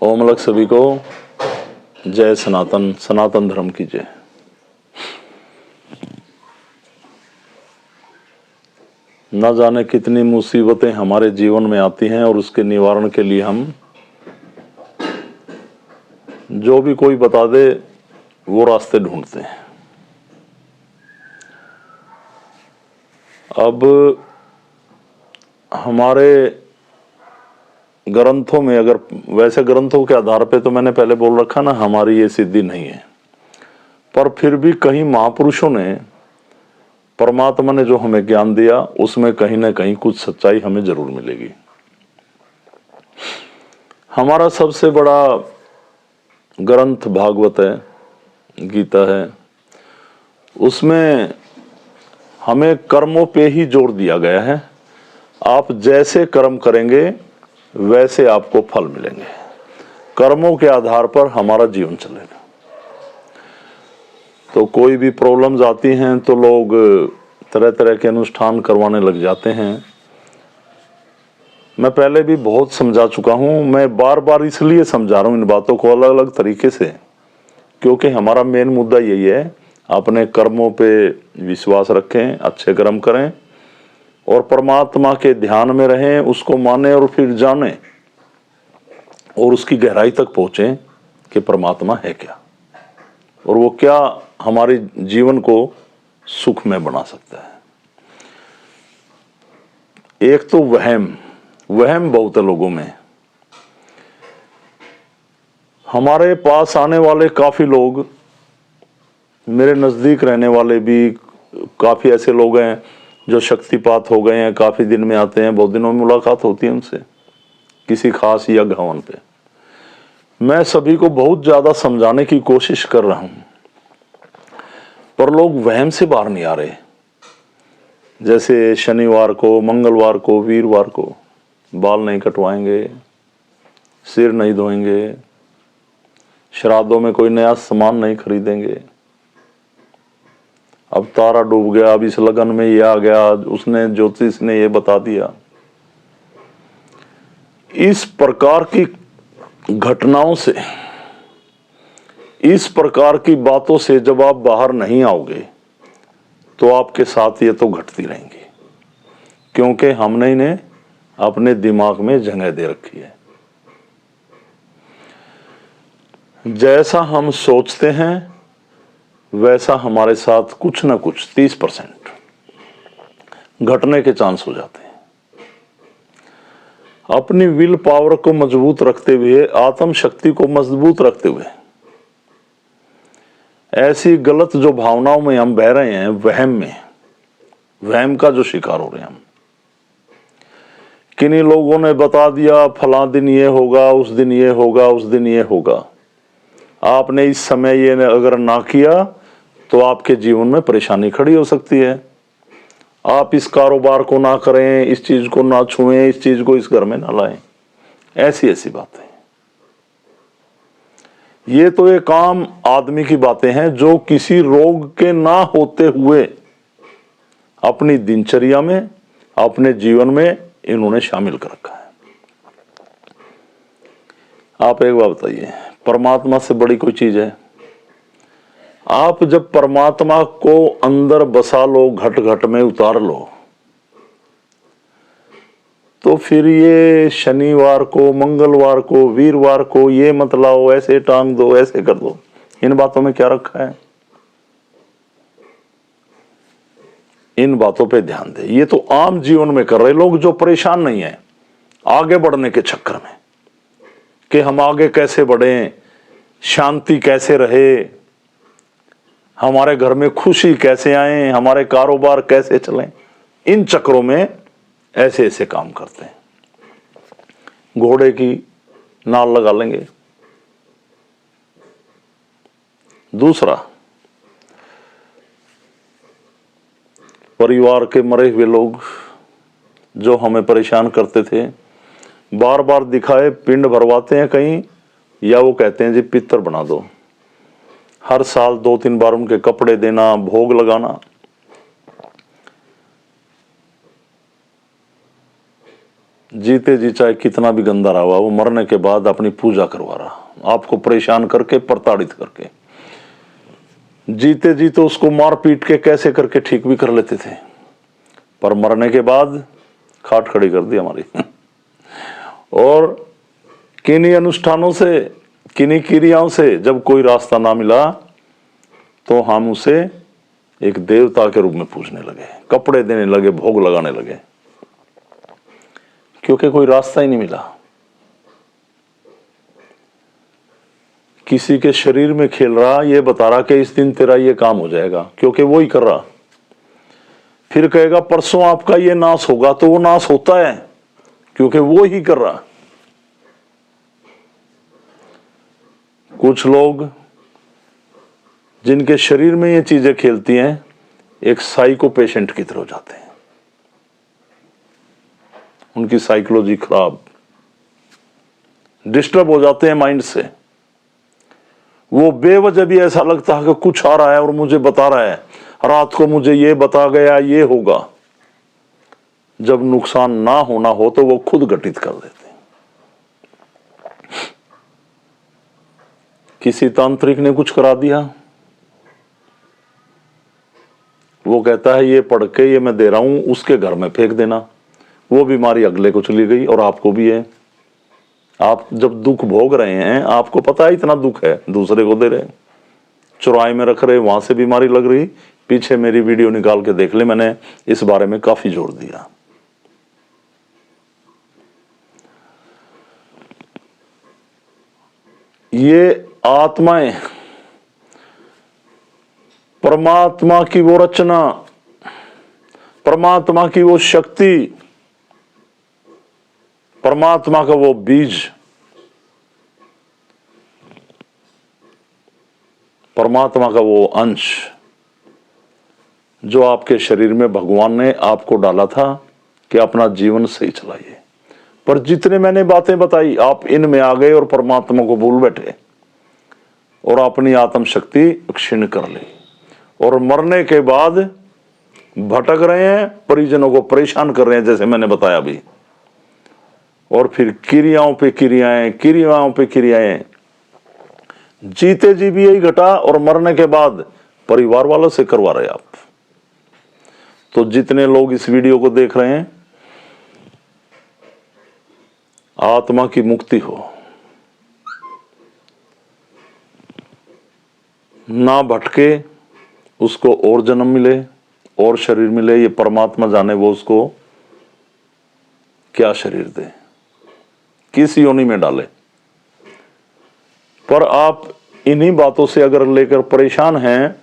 ओम अलग सभी को जय सनातन, सनातन धर्म की जय। न जाने कितनी मुसीबतें हमारे जीवन में आती हैं और उसके निवारण के लिए हम जो भी कोई बता दे वो रास्ते ढूंढते हैं। अब हमारे ग्रंथों में, अगर वैसे ग्रंथों के आधार पे तो मैंने पहले बोल रखा ना, हमारी ये सिद्धि नहीं है, पर फिर भी कहीं महापुरुषों ने, परमात्मा ने जो हमें ज्ञान दिया उसमें कहीं ना कहीं कुछ सच्चाई हमें जरूर मिलेगी। हमारा सबसे बड़ा ग्रंथ भागवत है, गीता है, उसमें हमें कर्मों पे ही जोर दिया गया है। आप जैसे कर्म करेंगे वैसे आपको फल मिलेंगे। कर्मों के आधार पर हमारा जीवन चलेगा। तो कोई भी प्रॉब्लम्स आती हैं तो लोग तरह तरह के अनुष्ठान करवाने लग जाते हैं। मैं पहले भी बहुत समझा चुका हूं, मैं बार बार इसलिए समझा रहा हूं इन बातों को अलग अलग तरीके से, क्योंकि हमारा मेन मुद्दा यही है, अपने कर्मों पे विश्वास रखें, अच्छे कर्म करें और परमात्मा के ध्यान में रहें, उसको माने और फिर जाने और उसकी गहराई तक पहुंचे कि परमात्मा है क्या और वो क्या हमारे जीवन को सुखमय बना सकता है। एक तो वहम बहुत है लोगों में। हमारे पास आने वाले काफी लोग, मेरे नजदीक रहने वाले भी काफी ऐसे लोग हैं जो शक्तिपात हो गए हैं, काफी दिन में आते हैं, बहुत दिनों में मुलाकात होती है उनसे किसी खास यज्ञ हवन पे। मैं सभी को बहुत ज्यादा समझाने की कोशिश कर रहा हूं, पर लोग वहम से बाहर नहीं आ रहे। जैसे शनिवार को, मंगलवार को, वीरवार को बाल नहीं कटवाएंगे, सिर नहीं धोएंगे, श्राद्धों में कोई नया सामान नहीं खरीदेंगे, अब तारा डूब गया, अब इस लगन में ये आ गया, उसने ज्योतिष ने ये बता दिया। इस प्रकार की घटनाओं से, इस प्रकार की बातों से जब आप बाहर नहीं आओगे तो आपके साथ ये तो घटती रहेंगी, क्योंकि हमने इन्हें अपने दिमाग में जगह दे रखी है। जैसा हम सोचते हैं वैसा हमारे साथ कुछ ना कुछ 30% घटने के चांस हो जाते हैं। अपनी विल पावर को मजबूत रखते हुए, आत्म शक्ति को मजबूत रखते हुए, ऐसी गलत जो भावनाओं में हम बह रहे हैं, वहम का जो शिकार हो रहे हैं हम, किन्हीं लोगों ने बता दिया फला दिन ये होगा, उस दिन ये होगा, उस दिन ये होगा, आपने इस समय ये अगर ना किया तो आपके जीवन में परेशानी खड़ी हो सकती है। आप इस कारोबार को ना करें, इस चीज को ना छुएं, इस चीज को इस घर में ना लाएं, ऐसी ऐसी बातें। ये तो एक आम आदमी की बातें हैं जो किसी रोग के ना होते हुए अपनी दिनचर्या में, अपने जीवन में इन्होंने शामिल कर रखा है। आप एक बात बताइए, परमात्मा से बड़ी कोई चीज है? आप जब परमात्मा को अंदर बसा लो, घट घट में उतार लो, तो फिर ये शनिवार को, मंगलवार को, वीरवार को ये मत लाओ, ऐसे टांग दो, ऐसे कर दो, इन बातों में क्या रखा है? इन बातों पे ध्यान दे। ये तो आम जीवन में कर रहे लोग जो परेशान नहीं है आगे बढ़ने के चक्कर में, कि हम आगे कैसे बढ़ें, शांति कैसे रहे, हमारे घर में खुशी कैसे आए, हमारे कारोबार कैसे चलें, इन चक्रों में ऐसे ऐसे काम करते हैं। घोड़े की नाल लगा लेंगे। दूसरा, परिवार के मरे हुए लोग जो हमें परेशान करते थे, बार बार दिखाए पिंड भरवाते हैं कहीं, या वो कहते हैं जी पितर बना दो, हर साल 2-3 बार उनके कपड़े देना, भोग लगाना। जीते जी चाहे कितना भी गंदा रहा हुआ, वो मरने के बाद अपनी पूजा करवा रहा, आपको परेशान करके, प्रताड़ित करके। जीते जी तो उसको मार पीट के कैसे करके ठीक भी कर लेते थे, पर मरने के बाद खाट खड़ी कर दी हमारी। और किन्हीं अनुष्ठानों से, किन्हीं क्रियाओं से जब कोई रास्ता ना मिला तो हम उसे एक देवता के रूप में पूजने लगे, कपड़े देने लगे, भोग लगाने लगे, क्योंकि कोई रास्ता ही नहीं मिला। किसी के शरीर में खेल रहा, ये बता रहा कि इस दिन तेरा ये काम हो जाएगा, क्योंकि वो ही कर रहा। फिर कहेगा परसों आपका ये नाश होगा, तो वो नाश होता है क्योंकि वो ही कर रहा। कुछ लोग जिनके शरीर में ये चीजें खेलती हैं, एक साइको पेशेंट की तरह हो जाते हैं, उनकी साइकोलॉजी खराब, डिस्टर्ब हो जाते हैं माइंड से। वो बेवजह भी ऐसा लगता है कि कुछ आ रहा है और मुझे बता रहा है, रात को मुझे ये बता गया, ये होगा। जब नुकसान ना होना हो तो वो खुद घटित कर देते हैं। किसी तांत्रिक ने कुछ करा दिया, वो कहता है ये पढ़ के ये मैं दे रहा हूं, उसके घर में फेंक देना, वो बीमारी अगले को चली गई और आपको भी है। आप जब दुख भोग रहे हैं, आपको पता है इतना दुख है, दूसरे को दे रहे हैं, चौराहे में रख रहे, वहां से बीमारी लग रही। पीछे मेरी वीडियो निकाल के देख ले, मैंने इस बारे में काफी जोर दिया। ये आत्माएं, परमात्मा की वो रचना, परमात्मा की वो शक्ति, परमात्मा का वो बीज, परमात्मा का वो अंश जो आपके शरीर में भगवान ने आपको डाला था कि अपना जीवन सही चलाइए। पर जितने मैंने बातें बताई, आप इनमें आ गए और परमात्मा को भूल बैठे और अपनी आत्म शक्ति क्षीण कर ली, और मरने के बाद भटक रहे हैं, परिजनों को परेशान कर रहे हैं, जैसे मैंने बताया अभी। और फिर क्रियाओं पे क्रियाएं, क्रियाओं पे क्रियाएं, जीते जी भी यही घटा और मरने के बाद परिवार वालों से करवा रहे आप। तो जितने लोग इस वीडियो को देख रहे हैं, आत्मा की मुक्ति हो, ना भटके, उसको और जन्म मिले और शरीर मिले, ये परमात्मा जाने वो उसको क्या शरीर दे, किस योनि में डाले। पर आप इन्हीं बातों से अगर लेकर परेशान हैं,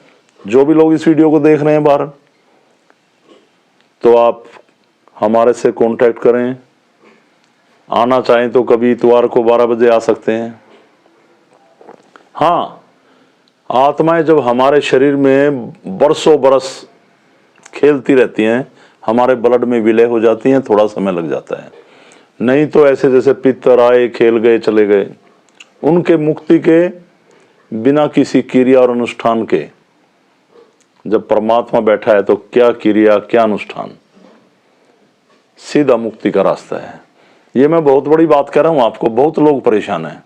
जो भी लोग इस वीडियो को देख रहे हैं बाहर, तो आप हमारे से कांटेक्ट करें। आना चाहें तो कभी इतवार को 12 बजे आ सकते हैं। हाँ, आत्माएं जब हमारे शरीर में बरसों बरस खेलती रहती हैं, हमारे ब्लड में विलय हो जाती हैं, थोड़ा समय लग जाता है। नहीं तो ऐसे जैसे पितर आए, खेल गए, चले गए। उनके मुक्ति के बिना किसी क्रिया और अनुष्ठान के, जब परमात्मा बैठा है तो क्या क्रिया, क्या अनुष्ठान, सीधा मुक्ति का रास्ता है। ये मैं बहुत बड़ी बात कह रहा हूं आपको, बहुत लोग परेशान हैं।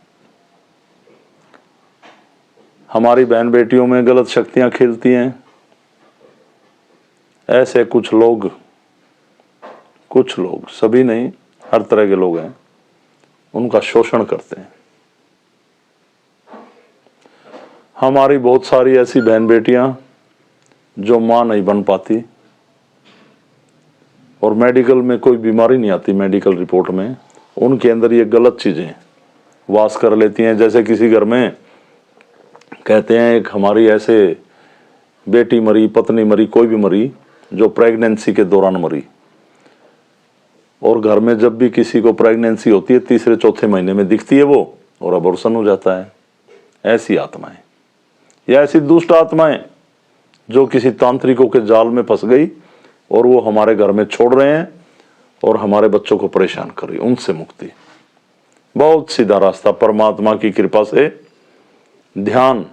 हमारी बहन बेटियों में गलत शक्तियां खेलती हैं, ऐसे कुछ लोग, सभी नहीं, हर तरह के लोग हैं, उनका शोषण करते हैं। हमारी बहुत सारी ऐसी बहन बेटियां जो मां नहीं बन पाती, और मेडिकल में कोई बीमारी नहीं आती, मेडिकल रिपोर्ट में उनके अंदर ये गलत चीजें वास कर लेती हैं। जैसे किसी घर में कहते हैं, एक हमारी ऐसे बेटी मरी, पत्नी मरी, कोई भी मरी, जो प्रेगनेंसी के दौरान मरी, और घर में जब भी किसी को प्रेगनेंसी होती है, तीसरे चौथे महीने में दिखती है वो, और अबॉर्शन हो जाता है। ऐसी आत्माएं या ऐसी दुष्ट आत्माएं जो किसी तांत्रिकों के जाल में फंस गई और वो हमारे घर में छोड़ रहे हैं और हमारे बच्चों को परेशान कर रही, उनसे मुक्ति। बहुत सीधा रास्ता, परमात्मा की कृपा से ध्यान,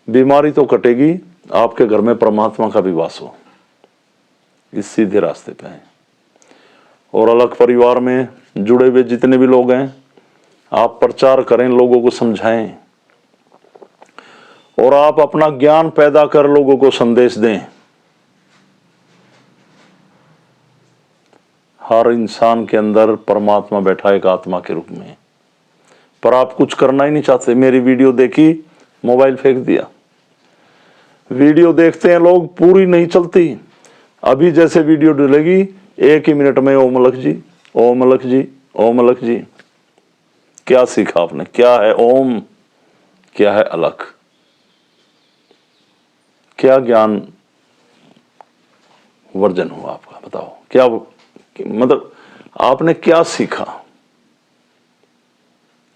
बीमारी तो कटेगी, आपके घर में परमात्मा का भी वास हो, इस सीधे रास्ते पे है। और अलग परिवार में जुड़े हुए जितने भी लोग हैं, आप प्रचार करें, लोगों को समझाएं और आप अपना ज्ञान पैदा कर लोगों को संदेश दें। हर इंसान के अंदर परमात्मा बैठा है एक आत्मा के रूप में, पर आप कुछ करना ही नहीं चाहते। मेरी वीडियो देखी, मोबाइल फेंक दिया। वीडियो देखते हैं लोग, पूरी नहीं चलती। अभी जैसे वीडियो डलेगी 1 ही मिनट में ओम अलख जी, ओम अलख जी, ओम अलख जी। क्या सीखा आपने? क्या है ओम, क्या है अलख? क्या ज्ञान वर्जन हुआ आपका? बताओ, क्या मतलब आपने क्या सीखा?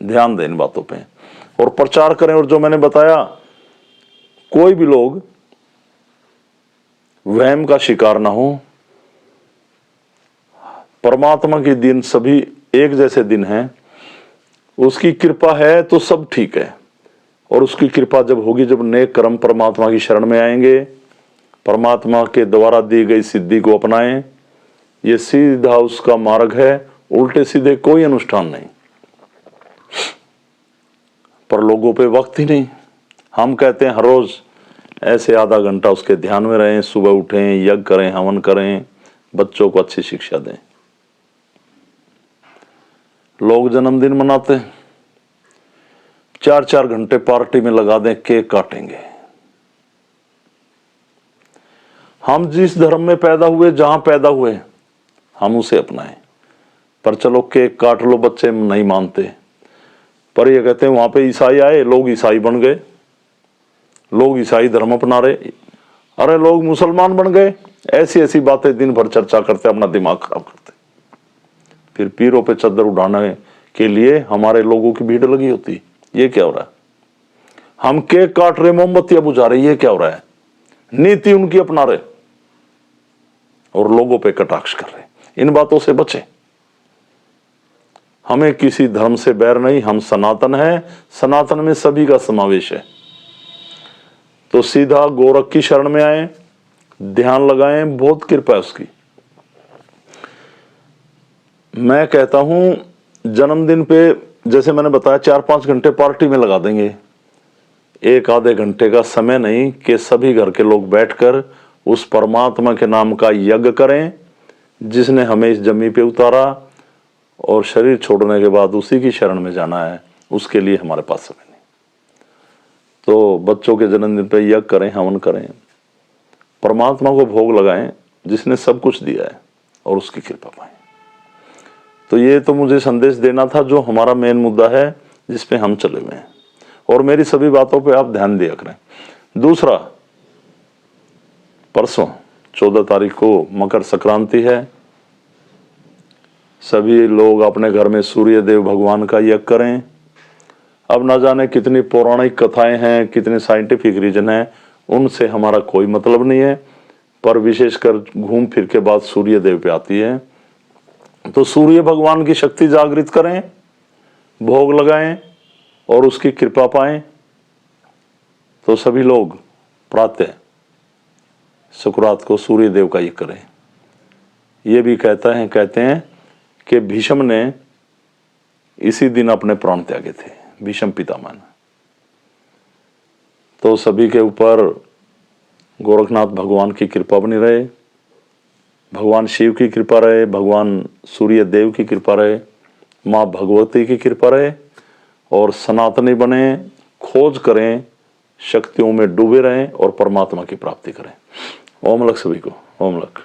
ध्यान दें इन बातों पे और प्रचार करें। और जो मैंने बताया, कोई भी लोग वहम का शिकार ना हो। परमात्मा के दिन सभी एक जैसे दिन हैं। उसकी कृपा है तो सब ठीक है, और उसकी कृपा जब होगी जब नेक कर्म परमात्मा की शरण में आएंगे, परमात्मा के द्वारा दी गई सिद्धि को अपनाएं। ये सीधा उसका मार्ग है, उल्टे सीधे कोई अनुष्ठान नहीं। पर लोगों पे वक्त ही नहीं। हम कहते हैं हर रोज ऐसे आधा घंटा उसके ध्यान में रहें, सुबह उठें, यज्ञ करें, हवन करें, बच्चों को अच्छी शिक्षा दें। लोग जन्मदिन मनाते हैं, 4-4 घंटे पार्टी में लगा दें, केक काटेंगे। हम जिस धर्म में पैदा हुए, जहां पैदा हुए, हम उसे अपनाएं। पर चलो केक काट लो, बच्चे नहीं मानते। पर ये कहते हैं वहां पे ईसाई आए, लोग ईसाई बन गए, लोग ईसाई धर्म अपना रहे, अरे लोग मुसलमान बन गए। ऐसी ऐसी बातें दिन भर चर्चा करते, अपना दिमाग खराब करते। फिर पीरों पे चद्दर उड़ाने के लिए हमारे लोगों की भीड़ लगी होती। ये क्या हो रहा है? हम केक काट रहे, मोमबत्तियां बुझा रहे, ये क्या हो रहा है? नीति उनकी अपना रहे और लोगों पे कटाक्ष कर रहे। इन बातों से बचें। हमें किसी धर्म से बैर नहीं, हम सनातन हैं, सनातन में सभी का समावेश है। तो सीधा गोरख की शरण में आए, ध्यान लगाएं, बहुत कृपा है उसकी। मैं कहता हूं जन्मदिन पे जैसे मैंने बताया 4-5 घंटे पार्टी में लगा देंगे, 1 आधे घंटे का समय नहीं कि सभी घर के लोग बैठकर उस परमात्मा के नाम का यज्ञ करें जिसने हमें इस जमीन पे उतारा, और शरीर छोड़ने के बाद उसी की शरण में जाना है। उसके लिए हमारे पास समय नहीं। तो बच्चों के जन्मदिन पे यज्ञ करें, हवन करें, परमात्मा को भोग लगाएं जिसने सब कुछ दिया है, और उसकी कृपा पाएं। तो ये तो मुझे संदेश देना था, जो हमारा मेन मुद्दा है जिस पे हम चले हुए हैं, और मेरी सभी बातों पे आप ध्यान दिया करें। दूसरा, परसों 14 तारीख को मकर संक्रांति है। सभी लोग अपने घर में सूर्य देव भगवान का यज्ञ करें। अब ना जाने कितनी पौराणिक कथाएं हैं, कितने साइंटिफिक रीजन हैं, उनसे हमारा कोई मतलब नहीं है, पर विशेषकर घूम फिर के बात सूर्य देव पे आती है। तो सूर्य भगवान की शक्ति जागृत करें, भोग लगाएं और उसकी कृपा पाएं। तो सभी लोग प्रातः शुक्रवार को सूर्य देव का यज्ञ करें। ये भी कहते हैं कि भीष्म ने इसी दिन अपने प्राण त्यागे थे, भीष्म पितामह ने। तो सभी के ऊपर गोरखनाथ भगवान की कृपा बनी रहे, भगवान शिव की कृपा रहे, भगवान सूर्य देव की कृपा रहे, माँ भगवती की कृपा रहे, और सनातनी बने, खोज करें, शक्तियों में डूबे रहें और परमात्मा की प्राप्ति करें। ओम अलख सभी को। ओम अलख।